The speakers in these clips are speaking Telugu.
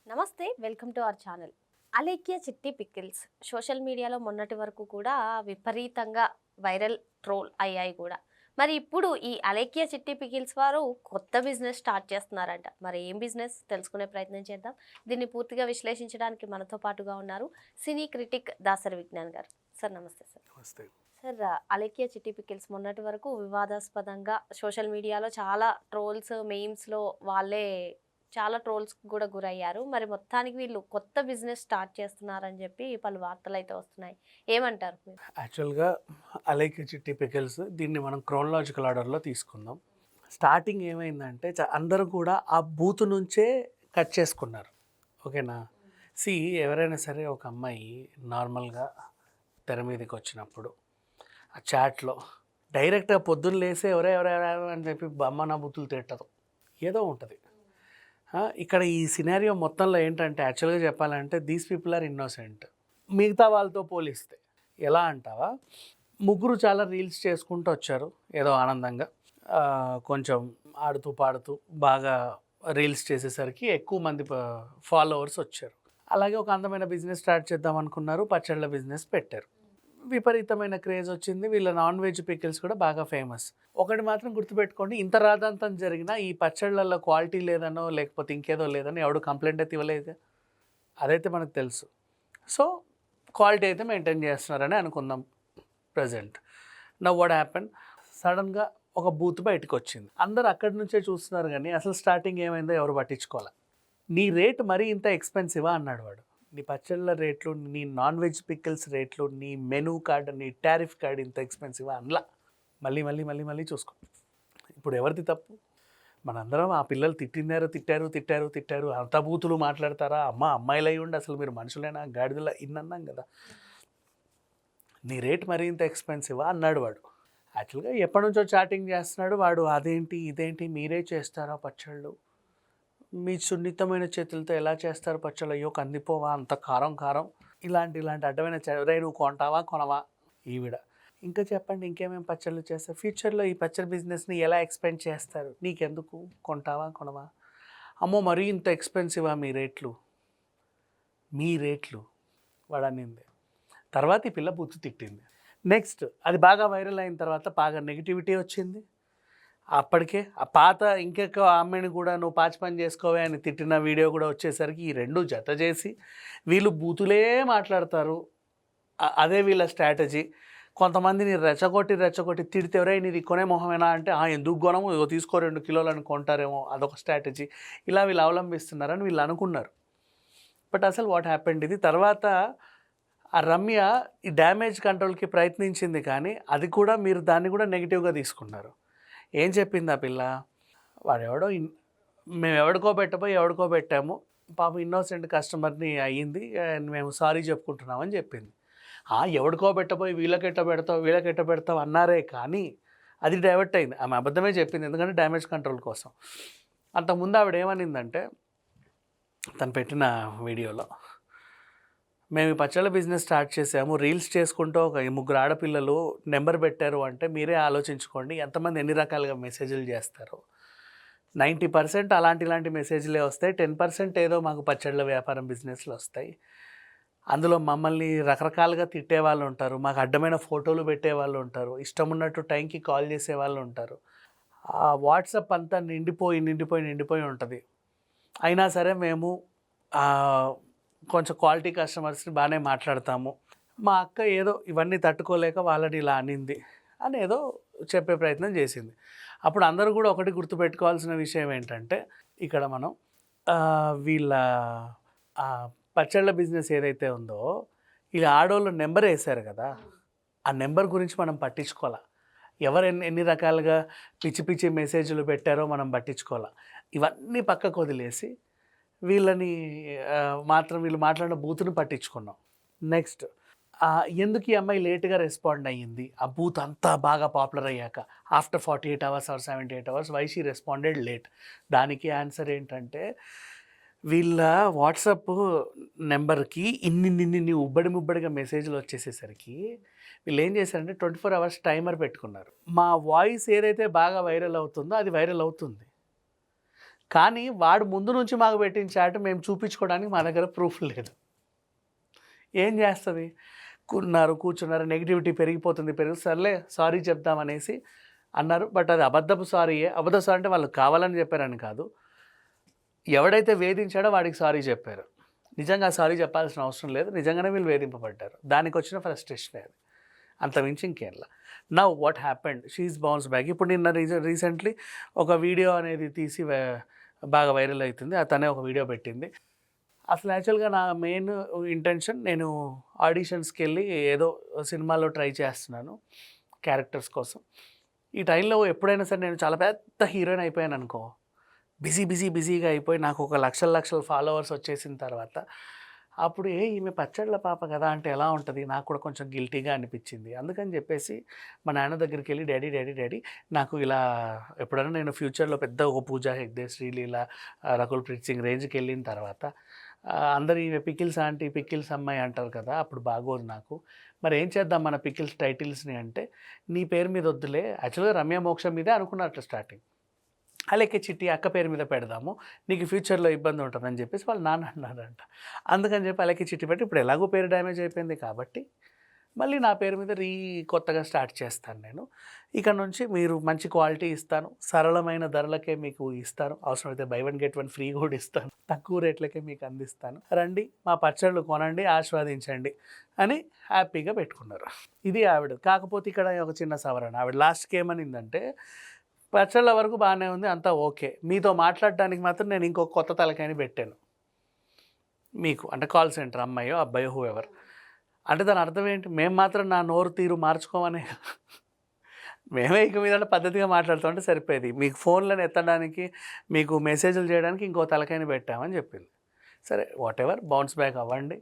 నమస్తే, welcome to our channel. Alekhya చిట్టి పికిల్స్ సోషల్ మీడియాలో మొన్నటి వరకు కూడా విపరీతంగా వైరల్ ట్రోల్ అయ్యాయి కూడా. మరి ఇప్పుడు ఈ అలేఖ్య చిట్టి పికిల్స్ వారు కొత్త బిజినెస్ స్టార్ట్ చేస్తున్నారంట. మరి ఏం బిజినెస్ తెలుసుకునే ప్రయత్నం చేద్దాం. దీన్ని పూర్తిగా విశ్లేషించడానికి మనతో పాటుగా ఉన్నారు సినీ క్రిటిక్ దాసరి విజ్ఞాన్ గారు. సార్ నమస్తే సార్. నమస్తే. సార్, అలేఖ్య చిట్టి పికిల్స్ మొన్నటి వరకు వివాదాస్పదంగా సోషల్ మీడియాలో చాలా ట్రోల్స్, మెయిమ్స్లో వాళ్ళే చాలా ట్రోల్స్ కూడా గురయ్యారు. మరి మొత్తానికి వీళ్ళు కొత్త బిజినెస్ స్టార్ట్ చేస్తున్నారని చెప్పి పలు వార్తలైతే వస్తున్నాయి. ఏమంటారు మీరు? యాక్చువల్‌గా 'అలైకే చిట్టి పికిల్స్' దీన్ని మనం క్రోనలాజికల్ ఆర్డర్‌లో తీసుకుందాం. స్టార్టింగ్ ఏమైందంటే అందరూ కూడా ఆ బూత్ నుంచే కట్ చేసుకున్నారు. ఓకేనా? ఎవరైనా సరే ఒక అమ్మాయి నార్మల్‌గా తెర మీదకొచ్చినప్పుడు ఆ చాట్‌లో డైరెక్ట్‌గా పొద్దున్న లేసి ఎవరే అని చెప్పి అమ్మ నా బూతులు తిట్టదు. ఏదో ఉంటది. ఇక్కడ ఈ సినారియో మొత్తంలో ఏంటంటే యాక్చువల్‌గా చెప్పాలంటే దీస్ పీపుల్ ఆర్ ఇన్నోసెంట్. మిగతా వాళ్ళతో పోలిస్తే ఎలా అంటావా, ముగ్గురు చాలా రీల్స్ చేసుకుంటూ వచ్చారు ఏదో ఆనందంగా. కొంచెం ఆడుతూ పాడుతూ బాగా రీల్స్ చేసేసరికి ఎక్కువ మంది ఫాలోవర్స్ వచ్చారు. అలాగే ఒక అందమైన బిజినెస్ స్టార్ట్ చేద్దాం అనుకున్నారు, పచ్చళ్ళ బిజినెస్ పెట్టారు. విపరీతమైన క్రేజ్ వచ్చింది. వీళ్ళ నాన్ వెజ్ పికిల్స్ కూడా బాగా ఫేమస్. ఒకటి మాత్రం గుర్తుపెట్టుకోండి, ఇంత రాదంతం జరిగినా ఈ పచ్చళ్ళల్లో క్వాలిటీ లేదనో లేకపోతే ఇంకేదో లేదనో ఎవడు కంప్లైంట్ అయితే ఇవ్వలేదు. అదైతే మనకు తెలుసు. సో క్వాలిటీ అయితే మెయింటైన్ చేస్తున్నారని అనుకుందాం ప్రజెంట్. నౌ వాట్ హ్యాపెన్, సడన్గా ఒక బూత్ బయటకు వచ్చింది. అందరు అక్కడి నుంచే చూస్తున్నారు కానీ అసలు స్టార్టింగ్ ఏమైందో ఎవరు పట్టించుకోవాలి. నీ రేటు మరీ ఇంత ఎక్స్పెన్సివా అన్నాడు వాడు. నీ పచ్చళ్ళ రేట్లు, నీ నాన్ వెజ్ పికిల్స్ రేట్లు, నీ మెనూ కార్డ్, నీ టారిఫ్ కార్డ్ ఇంత ఎక్స్పెన్సివా అనలా. మళ్ళీ మళ్ళీ మళ్ళీ మళ్ళీ చూసుకో. ఇప్పుడు ఎవరిది తప్పు? మనందరం ఆ పిల్లలు తిట్టారు అంత బూతులు మాట్లాడతారా? అమ్మాయిలు అయి ఉండి అసలు మీరు మనుషులైనా గాడిదలా ఇన్నన్నాం కదా. నీ రేట్ మరీ ఇంత ఎక్స్పెన్సివా అన్నాడు వాడు. యాక్చువల్గా ఎప్పటి నుంచో చాటింగ్ చేస్తున్నాడు వాడు. అదేంటి ఇదేంటి మీరే చేస్తారా పచ్చళ్ళు, మీ సున్నితమైన చేతులతో ఎలా చేస్తారు పచ్చళ్ళు, అయ్యో కందిపోవా అంత కారం కారం, ఇలాంటి అడ్డమైన రే నువ్వు కొంటావా కొనవా ఈవిడ. ఇంకా చెప్పండి ఇంకేమేమి పచ్చళ్ళు చేస్తారు, ఫ్యూచర్లో ఈ పచ్చడి బిజినెస్ని ఎలా ఎక్స్పెండ్ చేస్తారు, నీకెందుకు, కొంటావా కొనవా, అమ్మో మరీ ఇంత ఎక్స్పెన్సివా మీ రేట్లు వాడు అనింది. తర్వాత ఈ పిల్ల బుద్ధి తిట్టింది. నెక్స్ట్ అది బాగా వైరల్ అయిన తర్వాత బాగా నెగిటివిటీ వచ్చింది. అప్పటికే ఆ పాత ఇంకెక్కువ అమ్మాయిని కూడా నువ్వు పాచి పని చేసుకోవే అని తిట్టిన వీడియో కూడా వచ్చేసరికి ఈ రెండు జత చేసి వీళ్ళు బూతులే మాట్లాడతారు. అదే వీళ్ళ స్ట్రాటజీ. కొంతమందిని రెచ్చగొట్టి తిడితే ఎవరైనా నీది కొనే మొహమేనా అంటే ఎందుకు కొనము, ఇదో తీసుకో 2 కిలోలని కొంటారేమో, అదొక స్ట్రాటజీ. ఇలా వీళ్ళు అవలంబిస్తున్నారని వీళ్ళు అనుకున్నారు. బట్ అసలు వాట్ హ్యాపెండ్ ఇది తర్వాత ఆ రమ్య ఈ డ్యామేజ్ కంట్రోల్కి ప్రయత్నించింది కానీ అది కూడా మీరు దాన్ని కూడా నెగిటివ్గా తీసుకున్నారు. ఏం చెప్పింది ఆ పిల్ల, వాడెవడో మేము ఎవడికో పెట్టాము, పాపం ఇన్నోసెంట్ కస్టమర్ని అయ్యింది, మేము సారీ చెప్పుకుంటున్నామని చెప్పింది. ఎవడికో పెట్టబోయి వీళ్ళకెట్ట పెడతావు అన్నారే కానీ అది డైవర్ట్ అయింది. ఆమె అబద్ధమే చెప్పింది ఎందుకంటే డ్యామేజ్ కంట్రోల్ కోసం. అంతకుముందు ఆవిడ ఏమనిందంటే తను పెట్టిన వీడియోలో, మేము ఈ పచ్చళ్ళ బిజినెస్ స్టార్ట్ చేసాము, రీల్స్ చేసుకుంటూ ఒక 3 ఆడపిల్లలు నెంబర్ పెట్టారు అంటే మీరే ఆలోచించుకోండి ఎంతమంది ఎన్ని రకాలుగా మెసేజ్లు చేస్తారు. 90% ఇలాంటి మెసేజ్లే వస్తాయి, 10% ఏదో మాకు పచ్చళ్ళ వ్యాపారం బిజినెస్లు వస్తాయి. అందులో మమ్మల్ని రకరకాలుగా తిట్టేవాళ్ళు ఉంటారు, మాకు అడ్డమైన ఫోటోలు పెట్టేవాళ్ళు ఉంటారు, ఇష్టం ఉన్నట్టు టైంకి కాల్ చేసేవాళ్ళు ఉంటారు. ఆ వాట్సాప్ అంతా నిండిపోయి ఉంటుంది. అయినా సరే మేము కొంచెం క్వాలిటీ కస్టమర్స్ని బాగానే మాట్లాడతాము. మా అక్క ఏదో ఇవన్నీ తట్టుకోలేక వాళ్ళని ఇలా అనింది అని ఏదో చెప్పే ప్రయత్నం చేసింది. అప్పుడు అందరూ కూడా ఒకటి గుర్తుపెట్టుకోవాల్సిన విషయం ఏంటంటే ఇక్కడ మనం వీళ్ళ పచ్చళ్ళ బిజినెస్ ఏదైతే ఉందో ఇలా ఆడోళ్ళు నెంబర్ వేశారు కదా, ఆ నెంబర్ గురించి మనం పట్టించుకోవాలి. ఎవరు ఎన్ని రకాలుగా పిచ్చి మెసేజ్లు పెట్టారో మనం పట్టించుకోవాలి. ఇవన్నీ పక్కకు వదిలేసి వీళ్ళని వీళ్ళు మాట్లాడిన బూత్ని పట్టించుకున్నాం. నెక్స్ట్ ఎందుకు ఈ అమ్మాయి లేట్గా రెస్పాండ్ అయ్యింది, ఆ బూత్ అంతా బాగా పాపులర్ అయ్యాక after 48 hours or 78 hours why she responded late. దానికి ఆన్సర్ ఏంటంటే వీళ్ళ వాట్సాప్ నెంబర్కి ఇన్ని ముబ్బడిగా మెసేజ్లు వచ్చేసేసరికి వీళ్ళు ఏం చేశారంటే 24 hours టైమర్ పెట్టుకున్నారు. మా వాయిస్ ఏదైతే బాగా వైరల్ అవుతుందో అది వైరల్ అవుతుంది, కానీ వాడు ముందు నుంచి మాకు పెట్టిన చాట్ మేము చూపించుకోవడానికి మా దగ్గర ప్రూఫ్ లేదు. ఏం చేస్తుంది? కూర్చున్నారు, నెగిటివిటీ పెరిగిపోతుంది, సర్లే సారీ చెప్దామనేసి అన్నారు. బట్ అది అబద్ధపు సారీయే. అబద్ధ సారీ అంటే వాళ్ళు కావాలని చెప్పారని కాదు, ఎవడైతే వేధించాడో వాడికి సారీ చెప్పారు. నిజంగా సారీ చెప్పాల్సిన అవసరం లేదు, నిజంగానే వీళ్ళు వేధింపబడ్డారు. దానికి వచ్చిన ఫ్రస్ట్రేషన్ అది, అంతమించి ఇంకేంలా. Now what happened, she is bounce back. ఇప్పుడు నిన్న రీసెంట్లీ ఒక వీడియో అనేది తీసి బాగా వైరల్ అవుతుంది. తనే ఒక వీడియో పెట్టింది. అసలు యాక్చువల్గా నా మెయిన్ ఇంటెన్షన్, నేను ఆడిషన్స్కి వెళ్ళి ఏదో సినిమాలో ట్రై చేస్తున్నాను క్యారెక్టర్స్ కోసం. ఈ టైంలో ఎప్పుడైనా సరే నేను చాలా పెద్ద హీరోయిన్ అయిపోయాను అనుకో, బిజీగా అయిపోయి నాకు ఒక లక్షల ఫాలోవర్స్ వచ్చేసిన తర్వాత అప్పుడు ఈమె పచ్చళ్ళ పాప కదా అంటే ఎలా ఉంటుంది, నాకు కూడా కొంచెం గిల్టీగా అనిపించింది. అందుకని చెప్పేసి మా నాన్న దగ్గరికి వెళ్ళి డాడీ నాకు ఇలా ఎప్పుడైనా నేను ఫ్యూచర్లో పెద్ద ఒక పూజా హెగ్డే, శ్రీలీల, రకుల్ ప్రీత్ సింగ్ రేంజ్కి వెళ్ళిన తర్వాత అందరు ఈమె పికిల్స్ ఆంటీ, పికిల్స్ అమ్మాయి అంటారు కదా, అప్పుడు బాగోదు నాకు. మరి ఏం చేద్దాం మన పికిల్స్ టైటిల్స్ని అంటే, నీ పేరు మీద వద్దులే, యాక్చువల్గా రమ్య మోక్ష మీదే అనుకున్నట్లు స్టార్టింగ్, అలాగే చిట్టి అక్క పేరు మీద పెడదాము, నీకు ఫ్యూచర్లో ఇబ్బంది ఉంటుందని చెప్పేసి వాళ్ళు నాన్న అన్నారంట. అందుకని చెప్పి అలాగే చిట్టి పెట్టి, ఇప్పుడు ఎలాగో పేరు డ్యామేజ్ అయిపోయింది కాబట్టి మళ్ళీ నా పేరు మీద కొత్తగా స్టార్ట్ చేస్తాను నేను. ఇక నుంచి మీరు మంచి క్వాలిటీ ఇస్తాను, సరళమైన ధరలకే మీకు ఇస్తాను, అవసరమైతే బై 1 get 1 ఫ్రీ కూడా ఇస్తాను, తక్కువ రేట్లకే మీకు అందిస్తాను, రండి మా పచ్చళ్ళు కొనండి, ఆస్వాదించండి అని హ్యాపీగా పెట్టుకున్నారు. ఇది ఆవిడ. కాకపోతే ఇక్కడ ఒక చిన్న సవరణ, ఆవిడ లాస్ట్కి ఏమనిందంటే, పచ్చళ్ళ వరకు బాగానే ఉంది, అంతా ఓకే, మీతో మాట్లాడడానికి మాత్రం నేను ఇంకొక కొత్త తలకాయని పెట్టాను మీకు, అంటే కాల్ సెంటర్ అమ్మాయో అబ్బాయో హూఎవర్. అంటే దాని అర్థం ఏంటి, మేము మాత్రం నా నోరు తీరు మార్చుకోమని, మేమే ఇక మీద పద్ధతిగా మాట్లాడుతుంటే సరిపోయేది, మీకు ఫోన్లను ఎత్తడానికి, మీకు మెసేజ్లు చేయడానికి ఇంకో తలకాయని పెట్టామని చెప్పింది. సరే వాట్ ఎవర్, బౌన్స్ బ్యాక్ అవ్వండి,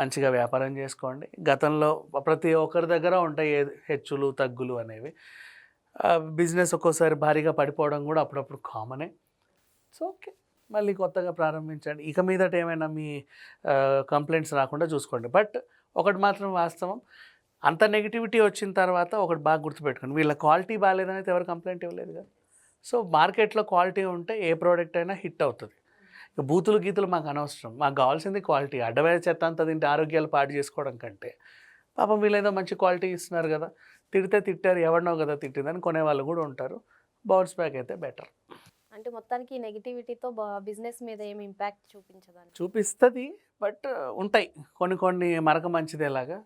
మంచిగా వ్యాపారం చేసుకోండి. గతంలో ప్రతి ఒక్కరి దగ్గర ఉంటాయి హెచ్చులు తగ్గులు అనేవి. బిజినెస్ ఒక్కోసారి భారీగా పడిపోవడం కూడా అప్పుడప్పుడు కామనే. సో ఓకే, మళ్ళీ కొత్తగా ప్రారంభించండి. ఇక మీదట ఏమైనా మీ కంప్లైంట్స్ రాకుండా చూసుకోండి. బట్ ఒకటి మాత్రం వాస్తవం, అంత నెగిటివిటీ వచ్చిన తర్వాత ఒకటి బాగా గుర్తుపెట్టుకోండి, వీళ్ళ క్వాలిటీ బాగాలేదనేది ఎవరు కంప్లైంట్ ఇవ్వలేదు కదా. సో మార్కెట్లో క్వాలిటీ ఉంటే ఏ ప్రోడక్ట్ అయినా హిట్ అవుతుంది. ఇక బూతులు గీతులు మాకు అనవసరం, మాకు కావాల్సింది క్వాలిటీ. అడ్డమైన చెత్త అంతా తింటే ఆరోగ్యాలు పాడు చేసుకోవడం కంటే, పాపం వీళ్ళేదో మంచి క్వాలిటీ ఇస్తున్నారు కదా, తిడితే తిట్టారు, ఎవరినో కదా తిట్టిందని కొనేవాళ్ళు కూడా ఉంటారు. బౌన్స్ బ్యాక్ అయితే బెటర్. అంటే మొత్తానికి ఈ నెగిటివిటీతో బిజినెస్ మీద ఏమి ఇంపాక్ట్ చూపించదని చూపిస్తుంది, బట్ ఉంటాయి కొన్ని మరక మంచిదేలాగా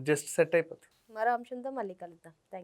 జస్ట్ సెట్ అయిపోతుంది. మరో అంశంతో మళ్ళీ కలుద్దాం. Thank you.